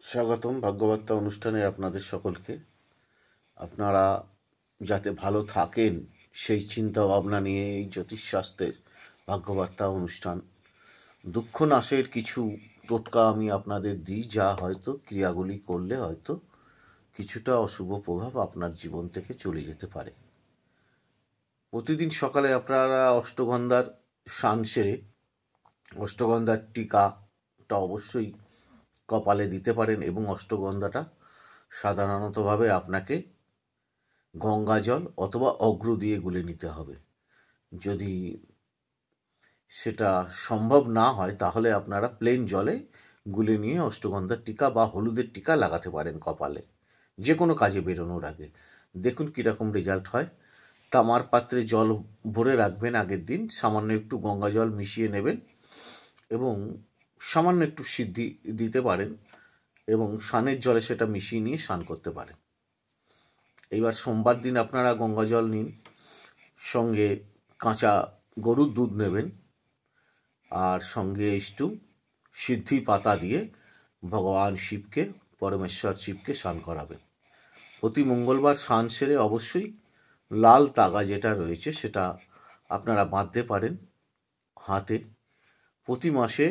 স্বাগতম ভাগ্যবার্তা অনুষ্ঠানে আপনাদের সকলকে। আপনারা যাতে ভালো থাকেন সেই চিন্তা ভাবনা নিয়ে এই জ্যোতিষশাস্ত্রের ভাগ্যবার্তা অনুষ্ঠান। দুঃখ নাশের কিছু টোটকা আমি আপনাদের দিই, যা হয়তো ক্রিয়াগুলি করলে হয়তো কিছুটা অশুভ প্রভাব আপনার জীবন থেকে চলে যেতে পারে। প্রতিদিন সকালে আপনারা অষ্টগন্ধার স্নান সেরে অষ্টগন্ধার টিকাটা অবশ্যই কপালে দিতে পারেন এবং অষ্টগন্ধাটা সাধারণতভাবে আপনাকে গঙ্গা জল অথবা অগ্র দিয়ে গুলে নিতে হবে। যদি সেটা সম্ভব না হয় তাহলে আপনারা প্লেন জলে গুলে নিয়ে অষ্টগন্ধার টিকা বা হলুদের টিকা লাগাতে পারেন কপালে, যে কোনো কাজে বেরোনোর আগে। দেখুন কীরকম রেজাল্ট হয়। তামার পাত্রে জল ভরে রাখবেন, আগের দিন সামান্য একটু গঙ্গা জল মিশিয়ে নেবেন এবং সামান্য একটু সিদ্ধি দিতে পারেন এবং স্নানের জলে সেটা মিশিয়ে নিয়ে স্নান করতে পারেন। এইবার সোমবার দিন আপনারা গঙ্গা জল নিন, সঙ্গে কাঁচা গরুর দুধ নেবেন আর সঙ্গে একটু সিদ্ধি পাতা দিয়ে ভগবান শিবকে, পরমেশ্বর শিবকে স্নান করাবেন। প্রতি মঙ্গলবার স্নান সেরে অবশ্যই লাল তাগা যেটা রয়েছে সেটা আপনারা বাঁধতে পারেন হাতে। প্রতি মাসে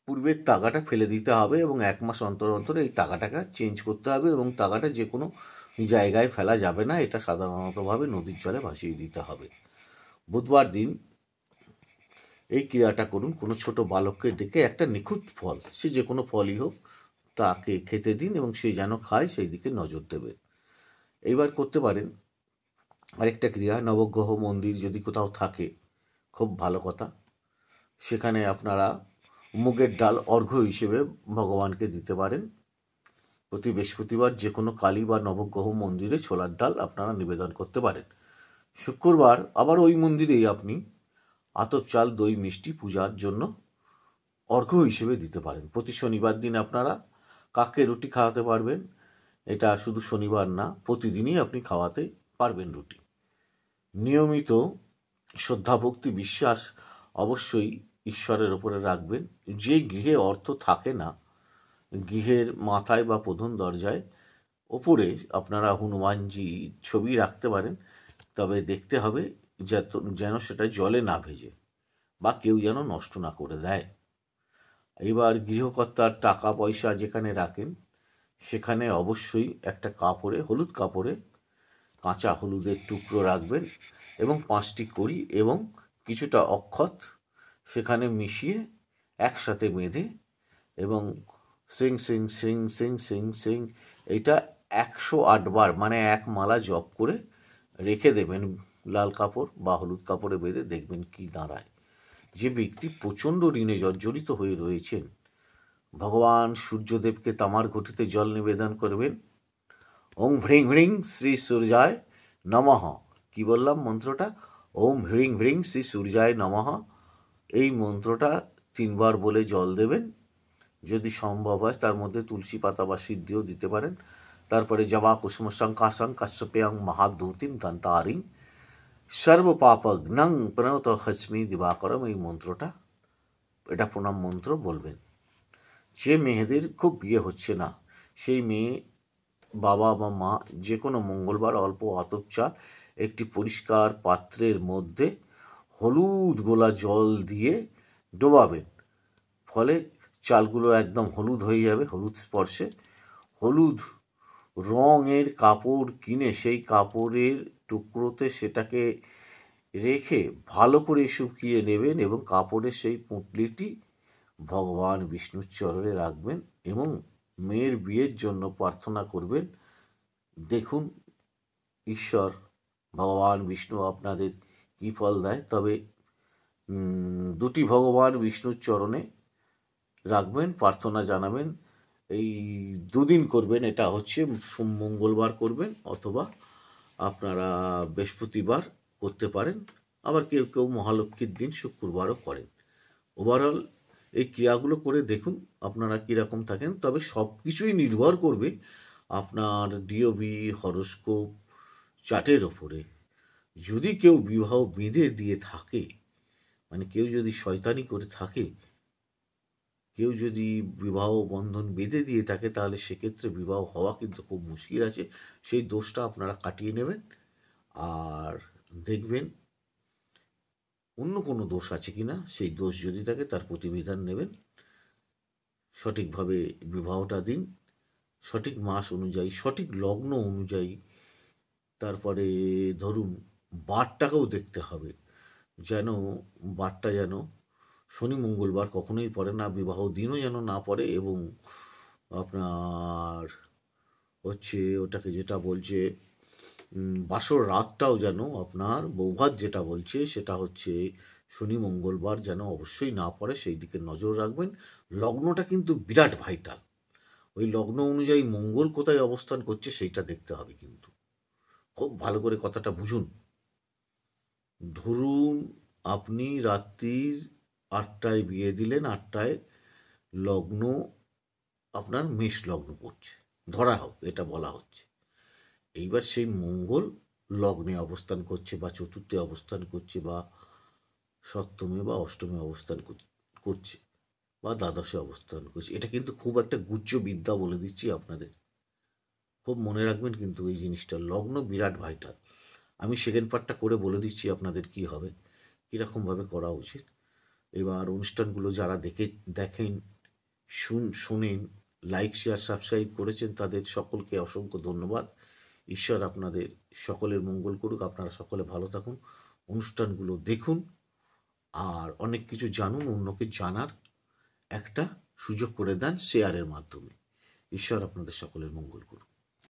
পূর্বের তাগাটা ফেলে দিতে হবে এবং 1 মাস অন্তর অন্তর এই তাগাটাকে চেঞ্জ করতে হবে এবং তাগাটা যে কোনো জায়গায় ফেলা যাবে না, এটা সাধারণতভাবে নদীর জলে ভাসিয়ে দিতে হবে। বুধবার দিন এই ক্রিয়াটা করুন। কোনো ছোট বালককে ডেকে একটা নিখুঁত ফল, সে যে কোনো ফলই হোক, তাকে খেতে দিন এবং সে যেন খায় সেই দিকে নজর দেবে। এইবার করতে পারেন আরেকটা ক্রিয়া, নবগ্রহ মন্দির যদি কোথাও থাকে খুব ভালো কথা, সেখানে আপনারা মুগের ডাল অর্ঘ্য হিসেবে ভগবানকে দিতে পারেন। প্রতি বৃহস্পতিবার যে কোনো কালী বা নবগ্রহ মন্দিরে ছোলার ডাল আপনারা নিবেদন করতে পারেন। শুক্রবার আবার ওই মন্দিরেই আপনি আতপ চাল, দই, মিষ্টি পূজার জন্য অর্ঘ্য হিসেবে দিতে পারেন। প্রতি শনিবার দিন আপনারা কাককে রুটি খাওয়াতে পারবেন। এটা শুধু শনিবার না, প্রতিদিনই আপনি খাওয়াতে পারবেন রুটি। নিয়মিত শ্রদ্ধা, ভক্তি, বিশ্বাস অবশ্যই ঈশ্বরের ওপরে রাখবেন। যে গৃহে অর্থ থাকে না, গৃহের মাথায় বা প্রধান দরজায় ওপরে আপনারা হনুমানজি ছবি রাখতে পারেন, তবে দেখতে হবে যেন সেটা জলে না ভেজে বা কেউ যেন নষ্ট না করে দেয়। এবার গৃহকর্তার টাকা পয়সা যেখানে রাখেন সেখানে অবশ্যই একটা কাপড়ে, হলুদ কাপড়ে কাঁচা হলুদের টুকরো রাখবেন এবং 5টি কড়ি এবং কিছুটা অক্ষত সেখানে মিশিয়ে একসাথে বেঁধে এবং সিং সিং সিং সিং সিং সিং এইটা 108 বার মানে 1 মালা জপ করে রেখে দেবেন লাল কাপড় বা হলুদ কাপড়ে বেঁধে। দেখবেন কি দাঁড়ায়। যে ব্যক্তি প্রচণ্ড ঋণে জর্জরিত হয়ে রয়েছেন, ভগবান সূর্যদেবকে তামার ঘটিতে জল নিবেদন করবেন। ওম হ্রিং হ্রিং শ্রী সূর্যায় নমঃ। কি বললাম মন্ত্রটা? ওম হ্রিং হ্রিং শ্রী সূর্যায় নমঃ। এই মন্ত্রটা 3 বার বলে জল দেবেন। যদি সম্ভব হয় তার মধ্যে তুলসী পাতা বা সিদ্ধিও দিতে পারেন। তারপরে জবা কুসুম শঙ্কাশং কাশ্যপেয়ং মহাদূতিম দন্তারিং সর্বপাপঘ্নং প্রণত হস্মি দিবাকরম, এই মন্ত্রটা, এটা প্রণাম মন্ত্র বলবেন। যে মেয়েদের খুব বিয়ে হচ্ছে না, সেই মেয়ে বাবা বা মা যে কোনো মঙ্গলবার অল্প আতপ চাল একটি পরিষ্কার পাত্রের মধ্যে হলুদ গোলা জল দিয়ে ডোবাবেন। ফলে চালগুলো একদম হলুদ হয়ে যাবে, হলুদ স্পর্শে। হলুদ রঙের কাপড় কিনে সেই কাপড়ের টুকরোতে সেটাকে রেখে ভালো করে শুকিয়ে নেবেন এবং কাপড়ের সেই পুঁটলিটি ভগবান বিষ্ণুর চরণে রাখবেন এবং মেয়ের বিয়ের জন্য প্রার্থনা করবেন। দেখুন ঈশ্বর ভগবান বিষ্ণু আপনাদের কী ফল দেয়। তবে 2টি ভগবান বিষ্ণুর চরণে রাখবেন, প্রার্থনা জানাবেন। এই 2 দিন করবেন। এটা হচ্ছে মঙ্গলবার করবেন অথবা আপনারা বৃহস্পতিবার করতে পারেন, আবার কেউ কেউ মহালক্ষ্মীর দিন শুক্রবারও করেন। ওভারঅল এই ক্রিয়াগুলো করে দেখুন আপনারা কীরকম থাকেন। তবে সব কিছুই নির্ভর করবে আপনার ডিওবি হরোস্কোপ চার্টের ওপরে। যদি কেউ বিবাহ বেঁধে দিয়ে থাকে, মানে কেউ যদি শয়তানি করে থাকে, কেউ যদি বিবাহ বন্ধন বেঁধে দিয়ে থাকে তাহলে সেক্ষেত্রে বিবাহ হওয়া কিন্তু খুব মুশকিল আছে। সেই দোষটা আপনারা কাটিয়ে নেবেন। আর দেখবেন অন্য কোনো দোষ আছে কিনা, সেই দোষ যদি থাকে তার প্রতিবিধান নেবেন। সঠিকভাবে বিবাহটা দিন, সঠিক মাস অনুযায়ী, সঠিক লগ্ন অনুযায়ী। তারপরে ধরুন বারটাকেও দেখতে হবে, যেন বারটা যেন শনি মঙ্গলবার কখনোই পড়ে না, বিবাহ দিনও যেন না পড়ে, এবং আপনার হচ্ছে ওটাকে যেটা বলছে বাসর রাতটাও যেন আপনার বৌভাত যেটা বলছে সেটা হচ্ছে শনি মঙ্গলবার যেন অবশ্যই না পড়ে, সেই দিকে নজর রাখবেন। লগ্নটা কিন্তু বিরাট ভাইটাল, ওই লগ্ন অনুযায়ী মঙ্গল কোথায় অবস্থান করছে সেইটা দেখতে হবে কিন্তু। খুব ভালো করে কথাটা বুঝুন। ধরুন আপনি রাত্রির 8টায় বিয়ে দিলেন, 8টায় লগ্ন আপনার মেষ লগ্ন পড়ছে, ধরা হোক, এটা বলা হচ্ছে। এইবার সেই মঙ্গল লগ্নে অবস্থান করছে বা চতুর্থে অবস্থান করছে বা সপ্তমে বা অষ্টমে অবস্থান করছে বা দ্বাদশে অবস্থান করছে। এটা কিন্তু খুব একটা গুচ্ছ বিদ্যা, বলে দিচ্ছি আপনাদের, খুব মনে রাখবেন কিন্তু এই জিনিসটা। লগ্ন বিরাট ভাইটাল। আমি সেকেন্ড পার্টটা করে বলে দিচ্ছি আপনাদের কি হবে, কীরকমভাবে করা উচিত। এবার অনুষ্ঠানগুলো যারা দেখেন, শোনেন, লাইক শেয়ার সাবস্ক্রাইব করেছেন, তাদের সকলকে অসংখ্য ধন্যবাদ। ঈশ্বর আপনাদের সকলের মঙ্গল করুক। আপনারা সকলে ভালো থাকুন, অনুষ্ঠানগুলো দেখুন, আর অনেক কিছু জানুন, অন্যকে জানার একটা সুযোগ করে দেন শেয়ারের মাধ্যমে। ঈশ্বর আপনাদের সকলের মঙ্গল করুক।